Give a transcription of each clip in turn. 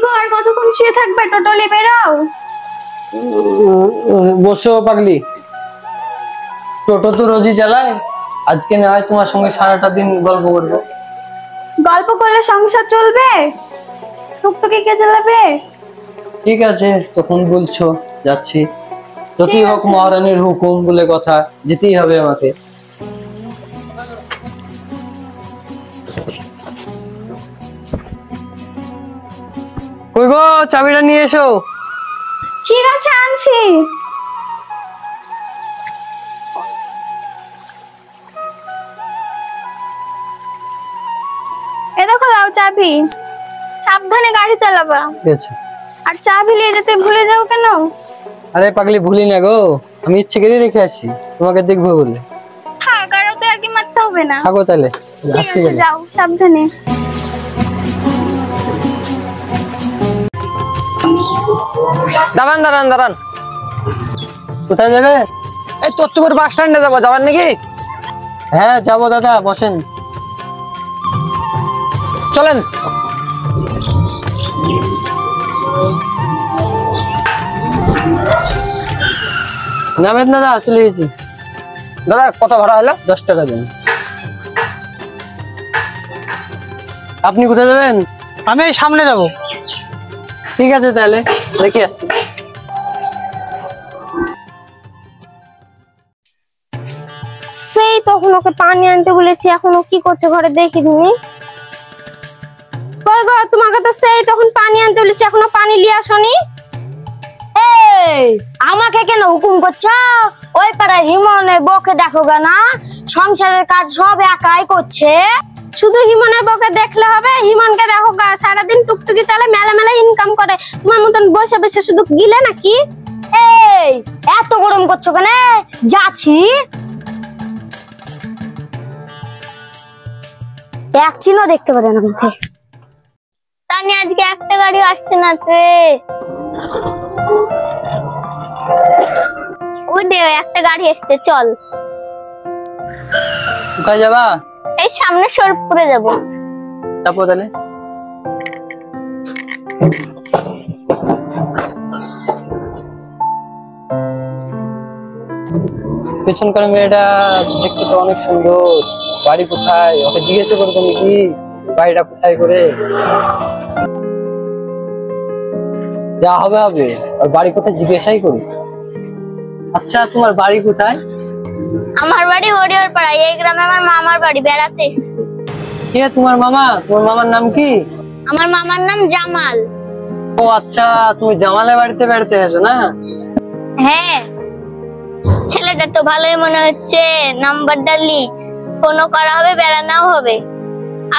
গো, আর কতক্ষণ শুয়ে থাকবে? টোটলি বেরাও। বসো পাগলি, টোটো তো রোজই চালায়, আজকে না হয় তোমার সঙ্গে সারাটা দিন গল্প করবো। গল্প করলে সংসার চলবে? টুকটুকি কে চালাবে? ঠিক আছে, তখন বলছো যাচ্ছি, যতই হোক আছে। মহারানীর হুকুম বলে কথা, যেতেই হবে আমাকে। কই গো, চাবিটা নিয়ে এসো। ঠিক আছে, আনছি। এ দেখো, দাও চাবি। সাবধানে গাড়ি চালাবা। ঠিক আছে। আর চাবি নিয়ে যেতে ভুলে যাও কেন? আরে পাগলি, ভুলি না গো, আমি ইচ্ছে করে রেখে আসি তোমাকে দেখবো বলে। থাক, আর তো আর কি মারতে হবে না। থাকো তাহলে, ঠিক আসছি আছে, গেলে। যাও সাবধানে। দাঁড়ান দাঁড়ান দাঁড়ান, কোথায় যাবে? এই তত্ত্বপুর বাস স্ট্যান্ডে যাবো, যাবেন নাকি? হ্যাঁ যাবো দাদা, বসেন, চলেন। নামেন দাদা, চলে গেছি। দাদা কত ভাড়া হলো? 10 টাকা দেন। আপনি কোথায় যাবেন? আমি এই সামনে যাব। ঠিক আছে তাহলে, রেখে আসছি। সেই তখন ওকে পানি আনতে বলেছি, এখন ও কি করছে ঘরে দেখি দিনি। কই গো, তোমাকে তো সেই তখন পানি আনতে বলেছি, এখনো পানি নিয়ে আসনি। এই আমাকে কেন হুকুম করছো? ওই পাড়ায় হিমনের বউকে দেখো গা না, সংসারের কাজ সব একাই করছে। শুধু হিমনের বউকে দেখলে হবে? হিমনকে দেখো গা, সারাদিন টুকটুকি চালে, মেলা মেলা ইনকাম করে। তোমার মতন বসে বসে শুধু গিলে নাকি? এই এত গরম করছো কেন? যাচ্ছি, এক চিহ্ন দেখতে পারে না আমাকে। তানি আজকে একটা গাড়ি আসছে না রে। ওই দে, একটা গাড়ি এসছে, চল। কোথায় যাবা? এই সামনে শরীফপুরে যাব। যাবো তাহলে। পেছনকার মেয়েটা দেখতে তো অনেক সুন্দর, বাড়ি কোথায়? ওকে জিজ্ঞেস করবো নাকি বাড়িটা কোথায় করে। যা হবে হবে, আর বাড়ি কোথায় জিজ্ঞাসাই করি। আচ্ছা তোমার বাড়ি কোথায়? আমার বাড়ি হরিহর পাড়ায়, এই গ্রামে আমার মামার বাড়ি, বেড়াতে এসেছি। কে তোমার মামা? তোমার মামার নাম কি? আমার মামার নাম জামাল। ও আচ্ছা, তুমি জামালের বাড়িতে বেড়াতে এসো না? হ্যাঁ, ছেলেটা তো ভালোই মনে হচ্ছে। নাম্বারটা লি, ফোনও করা হবে, বেড়ানোও হবে।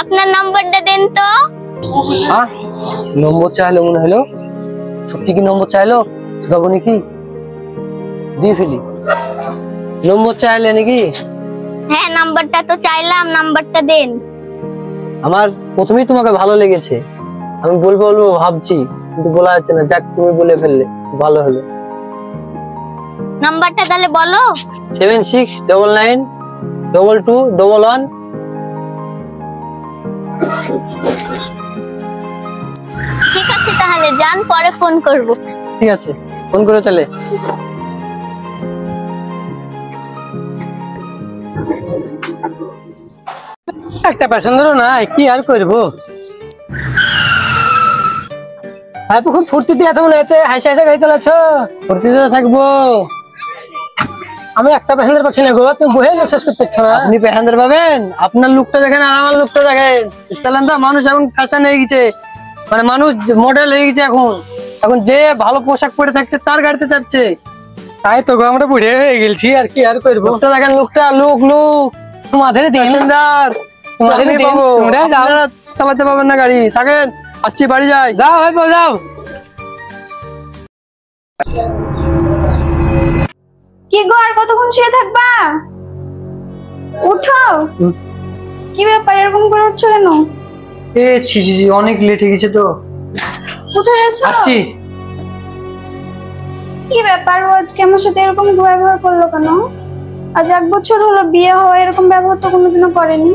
আপনার নাম্বারটা দেন তো। হ্যাঁ, নম্বর চাইলো মনে হলো। সত্যি কি নম্বর চাইলো? শুধাবো নাকি? দিয়ে ফেলি। নম্বর চাইলে নাকি? হ্যাঁ, নাম্বারটা তো চাইলাম, নাম্বারটা দেন। আমার প্রথমেই তোমাকে ভালো লেগেছে, আমি বলবো বলবো ভাবছি, কিন্তু বলা যাচ্ছে না। যাক, তুমি বলে ফেললে, ভালো হলো। নাম্বারটা তাহলে বলো। 76992221। ঠিক আছে তাহলে যান, পরে ফোন করব। ঠিক আছে, ফোন করে তাহলে। একটা প্যাসেঞ্জারও নাই, কি আর করবো। ভাইপো খুব ফুর্তিতে আছে মনে হচ্ছে, হাসি হাসি গাড়ি চালাচ্ছ। ফুর্তিতে থাকবো। আমি একটা প্যাসেঞ্জার পাচ্ছি না গো, তুমি বহে শেষ করতে পারছো না। আপনি প্যাসেঞ্জার পাবেন? আপনার লুকটা দেখেন আর আমার লুকটা দেখেন। বুঝতে তো, মানুষ এখন ফ্যাশন হয়ে গেছে, মানে মানুষ মডেল হয়ে গেছে এখন। এখন যে ভালো পোশাক পরে থাকছে তার গাড়িতে চাপছে। তাই তো গো, আমরা বুড়ে হয়ে গেছি, আর কি আর করবো। লুকটা দেখেন, লুকটা, লুক লুক তোমাদের দিন, প্যাসেঞ্জার। তোমাদের দিন, তোমরা যাও। আপনারা চালাতে পারবেন না গাড়ি, থাকেন, আসছি, বাড়ি যাই। যাও ভাইপো যাও। কি গো, আর কতক্ষণ শুয়ে থাকবা? উঠো। কি ব্যাপার, এরকম করে উঠছো কেন? ছি ছি ছি, অনেক লেট হয়ে গেছে তো। উঠে গেছো? আসছি। কি ব্যাপার, ও আজকে আমার সাথে এরকম ব্যবহার করলো কেন? আজ 1 বছর হলো বিয়ে হওয়া, এরকম ব্যবহার তো কোনোদিনও করেনি।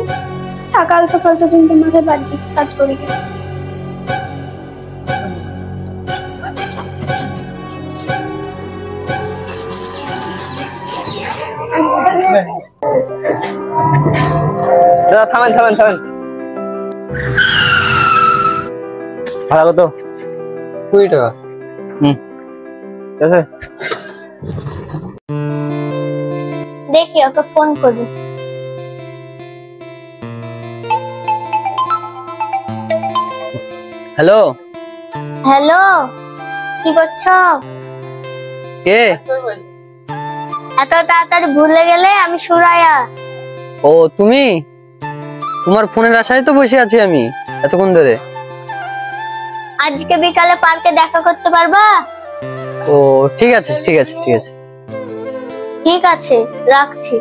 থাক, আলতো ফালতো চিন্তা মাথায় বাদ দিই, কাজ করি। দাদা থামেন থামেন থামেন। ভাড়া কত? 20 টাকা। ঠিক আছে। দেখি ওকে ফোন করি। হ্যালো, হ্যালো, কি করছো? কে? এত তাড়াতাড়ি ভুলে গেলে? আমি সুরায়া। ও তুমি? তোমার ফোনের আশায় তো বসে আছি আমি এতক্ষণ ধরে। আজকে বিকালে পার্কে দেখা করতে পারবা? ও ঠিক আছে ঠিক আছে ঠিক আছে। ঠিক আছে, রাখছি।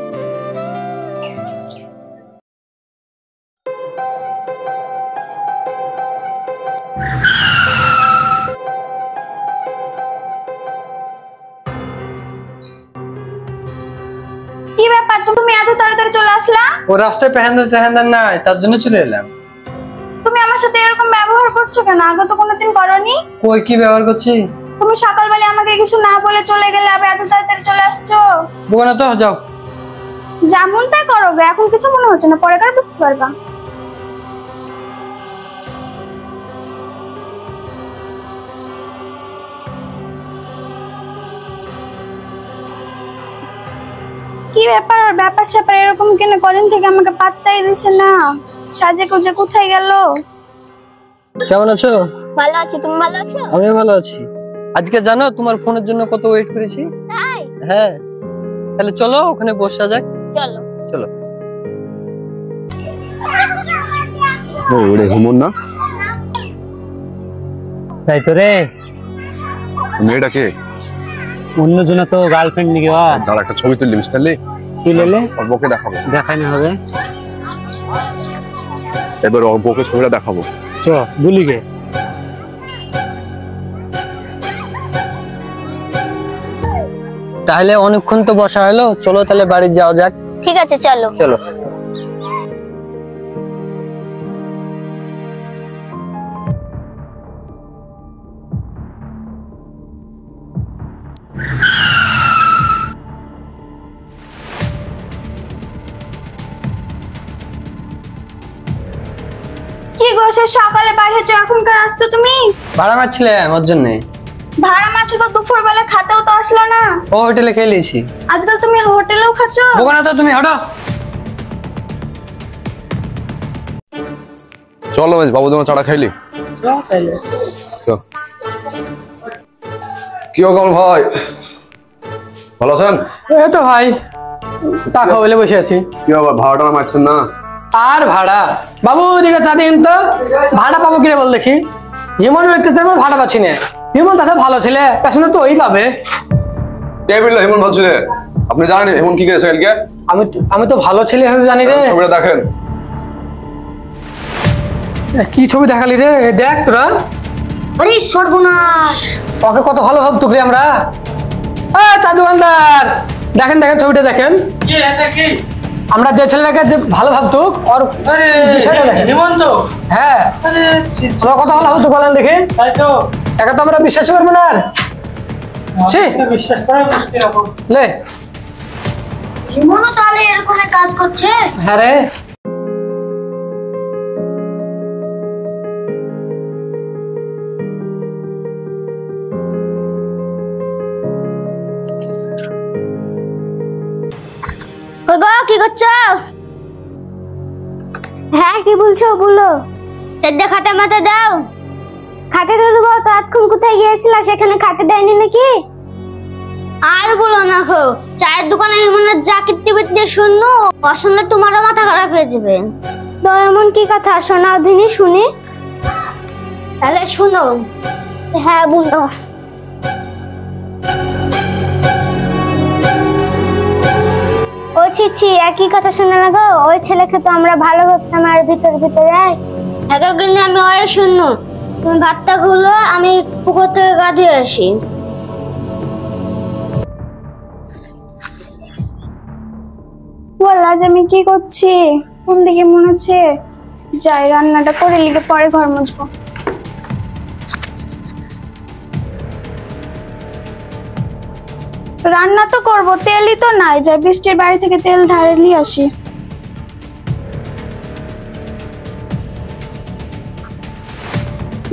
কি ব্যাপার, তুমি এত তাড়াতাড়ি চলে আসলা? ও রাস্তায় পেহান্দার নাই, তার জন্য চলে এলাম। তুমি আমার সাথে এরকম ব্যবহার করছো কেন? আগে তো কোনোদিন করোনি। কই কি ব্যবহার করছি? তুমি সকালবেলা আমাকে কিছু না বলে চলে গেলে, আবার এত তাড়াতাড়ি চলে আসছো। বোনা তো যাও। যেমন তাই করো, এখন কিছু মনে হচ্ছে না, পরে কার বুঝতে পারবা। কি ব্যাপার, আর ব্যাপার স্যাপার এরকম কেন? কদিন থেকে আমাকে পাত্তাই দিছে না। সাজে গুজে কোথায় গেল? কেমন আছো? ভালো আছি, তুমি ভালো আছো? আমিও ভালো আছি। আজকে জানো তোমার ফোনের জন্য কত ওয়েট করেছি? তাই? হ্যাঁ, তাহলে চলো ওখানে বসা যাক। চলো। চলো। ওরে হেমন না? তাই তো রে, মেয়েটা কে? অন্যজনে তো গার্লফ্রেন্ড নিয়ে গেওয়া। তার একটা ছবি তুললি মিস্টার লি, কি লেলে? ওর বউকে দেখাবো। দেখাইনি হবে। এবার ওর বউকে ছবিটা দেখাবো। চ দুলিকে। তাহলে অনেকক্ষণ তো বসা হলো, চলো তাহলে বাড়ি যাওয়া যাক। ঠিক আছে, চলো। চলো। কি গো, সে সকালে পাঠিয়েছো, এখনকার আসছো তুমি? ভাড়া মারছিলাম ওর জন্য। ভাড়া মাছ তো দুপুর বেলা খাতেও তো আসলো না। ও হোটেলে খেয়ে নিয়েছি। আজকাল তুমি হোটেলেও খাচ্ছো? বোনা তো তুমি হটো। চলো বাবু, তোমার চাটা খাইলি? চল। কি ও কমল ভাই, ভালো আছেন? এই তো ভাই চা খাওয়া বলে বসে আছি। কি আবার ভাড়াটা মারছেন না? আর ভাড়া বাবু দিকে চা দিন তো। ভাড়া পাবো কিরে বল দেখি? হিমন ব্যক্তি চাইবো, ভাড়া পাচ্ছি না। হিমন দাদা ভালো ছেলে, পেছনে তো ওই পাবে। কে বললো হেমন ভালো ছেলে? আপনি জানেন হেমন কি করেছে কালকে? আমি তো ভালো ছেলে আমি জানি রে। ছবিটা দেখেন। কি ছবি দেখালি রে? দেখ তোরা। আরে সর্বনাশ! ওকে কত ভালো ভাবতো রে আমরা। চা দোকানদার দেখেন দেখেন ছবিটা দেখেন। কি আছে কি? আমরা যে ছেলেটাকে যে ভালো ভাবতো ওর বিষয়টা দেখেন। হেমন্ত। হ্যাঁ, আরে আমরা কত ভালো ভাবতো বলেন দেখে। তাই তো, একা তো আমরা বিশ্বাস করবো না আর। ছি, বিশ্বাস করা মুশকিল এখন। লে। হিমনও তাহলে এরকম কাজ করছে? হ্যাঁ রে। গো, কি করছো? হ্যাঁ, কি বলছো বলো। সেদ্ধ খাতা মাথা দাও। খাতে তো দেবো, তো এতক্ষণ কোথায় গিয়েছিলা? সেখানে খাতে দেয়নি নাকি? আর বলো না গো, চায়ের দোকানে হিমনের যা কীর্তিবৃত্তি শুনলো, অশুনলে তোমারও মাথা খারাপ হয়ে যাবে। তো এমন কি কথা, শোনাও দিনই শুনি। তাহলে শুনো। হ্যাঁ বলো। ও ছি, একই কথা শুনে না গো। ওই ছেলেকে তো আমরা ভালো ভাবতাম, আর ভিতরে হ্যাঁ গো, কিন্তু আমি ওই শুনলো। তুমি ভাতটা গুলো, আমি পুকুর থেকে গা ধুয়ে আসি। বল আজ আমি কি করছি, কোন দিকে মনে হচ্ছে। যাই রান্নাটা করে লিখে পরে ঘর মুছবো। রান্না তো করবো, তেলই তো নাই। যাই বৃষ্টির বাড়ি থেকে তেল ধারে নিয়ে আসি।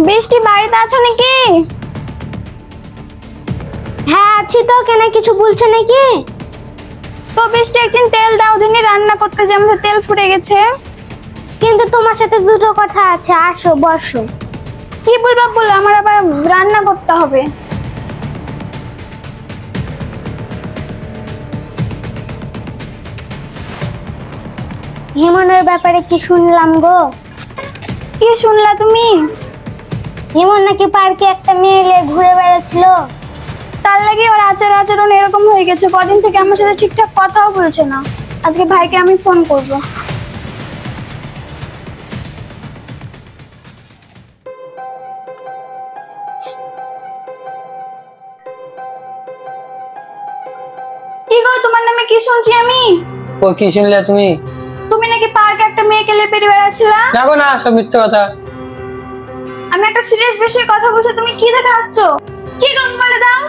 বৃষ্টি বাড়িতে আছো নাকি? হ্যাঁ আছি তো, কেন কিছু বলছো নাকি? তো বৃষ্টি একদিন তেল দাও দিনই রান্না করতে যে আমাদের তেল ফুটে গেছে। কিন্তু তোমার সাথে দুটো কথা আছে, আসো বসো। কি বলবা বলো, আমার আবার রান্না করতে হবে। হিমনের ব্যাপারে কি শুনলাম গো? কি শুনলা তুমি? হিমন নাকি পার্কে একটা মেয়ে নিয়ে ঘুরে বেড়াচ্ছিল। তার লাগে ওর আচরণ এরকম হয়ে গেছে, কদিন থেকে আমার সাথে ঠিকঠাক কথাও বলছে না। আজকে ভাইকে আমি ফোন করব। কি গো, তোমার নামে কি শুনছি আমি? ও কি শুনলে তুমি? তুমি নাকি পার্কে একটা মেয়েকে নিয়ে বেরিয়ে বেড়াচ্ছিলা। না গো না, সব মিথ্যে কথা। আমি একটা সিরিয়াস বিষয়ে কথা বলছি, তুমি কি দেখে আসছো? কি গো, বলে দাও।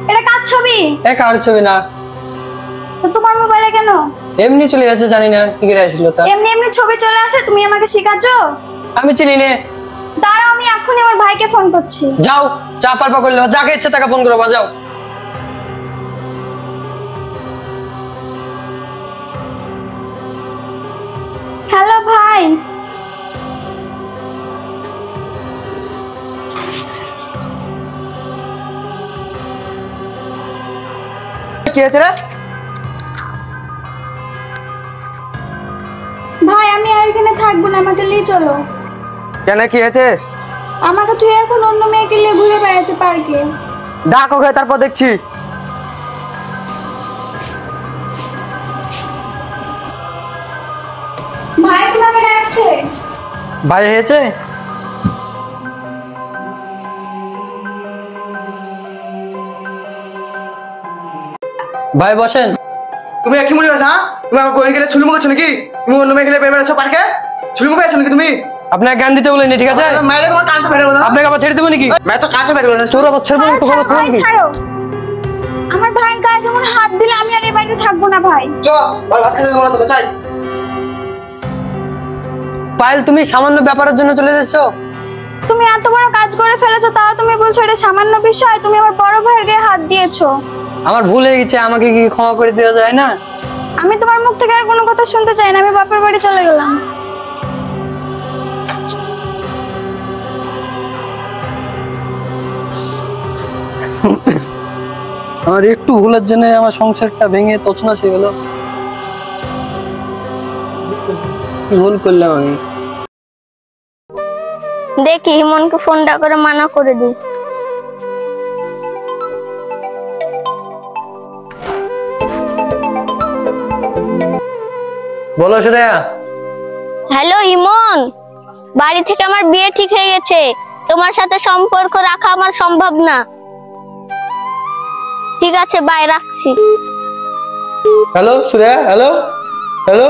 এটা কার ছবি? কার ছবি না, তো তোমার মোবাইলে কেন? এমনি চলে যাচ্ছে, জানি না কি করে আসলো তা। এমনি এমনি ছবি চলে আসে, তুমি আমাকে শেখাচ্ছ? আমি চিনি নে। দাঁড়াও, আমি এখনই আমার ভাইকে ফোন করছি। যাও, চা পারপা করলে যাকে ইচ্ছে তাকে ফোন করো, যাও। হ্যালো ভাই। কি হয়েছে রে? ভাই আমি আর এখানে থাকবো না, আমাকে নিয়ে চলো। কেন, কি হয়েছে? আমাকে তুই এখন অন্য মেয়েকে নিয়ে ঘুরে বেড়াচ্ছে পার্কে। ডাক ওকে, তারপর দেখছি। ভাই তোমাকে ডাকছে। ভাই হয়েছে? ভাই বসেন। তুমি কি মনে করছো? হ্যাঁ, তুমি আমাকে ওই গেলে ছুলমুখ করছো নাকি? তুমি অন্য মেয়ে খেলে বেড়াচ্ছ পার্কে, ছুলমুখ আছো নাকি তুমি? আপনাকে জ্ঞান দিতে বলিনি, ঠিক আছে? মাইরে তোমার কাঁচা ফেলে বলো। আপনাকে আবার ছেড়ে দেবো নাকি? मैं तो কাঁচা ফেলে বলো। তোর আবার ছেড়ে দেবো, তোকে আবার ভাই নাকি? ছাড়ো, আমার ভাইয়ের গায়ে যেমন হাত দিলে আমি আর এই বাড়িতে থাকবো না ভাই। চ ভাই, ভাত খেতে তোমার তো চাই। পায়েল, তুমি সামান্য ব্যাপারের জন্য চলে যাচ্ছ? তুমি এত বড় কাজ করে ফেলেছো, তাও তুমি বলছো এটা সামান্য বিষয়। তুমি আমার বড় ভাইয়ের গায়ে হাত দিয়েছো। আমার ভুল হয়ে গেছে, আমাকে কি ক্ষমা করে দেওয়া যায় না? আমি তোমার মুখ থেকে আর কোনো কথা শুনতে চাই না, আমি বাপের বাড়ি চলে গেলাম। আমার একটু ভুলের জন্য আমার সংসারটা ভেঙে তছনছ হয়ে গেল। ভুল করলাম আমি। দেখি হিমনকে ফোনটা করে মানা করে দিই। বলো শ্রেয়া। হ্যালো হিমন, বাড়ি থেকে আমার বিয়ে ঠিক হয়ে গেছে। তোমার সাথে সম্পর্ক রাখা আমার সম্ভব না। ঠিক আছে, বাই, রাখছি। Hello Shreya, hello hello.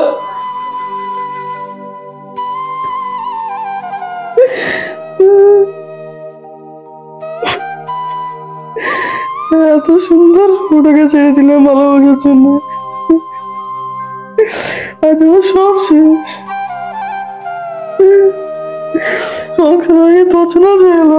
এত সুন্দর ওটাকে ছেড়ে দিলাম ভালোবাসার জন্য, আজ আমার সব শেষ। সংসার আগে তছনছ হয়ে গেল।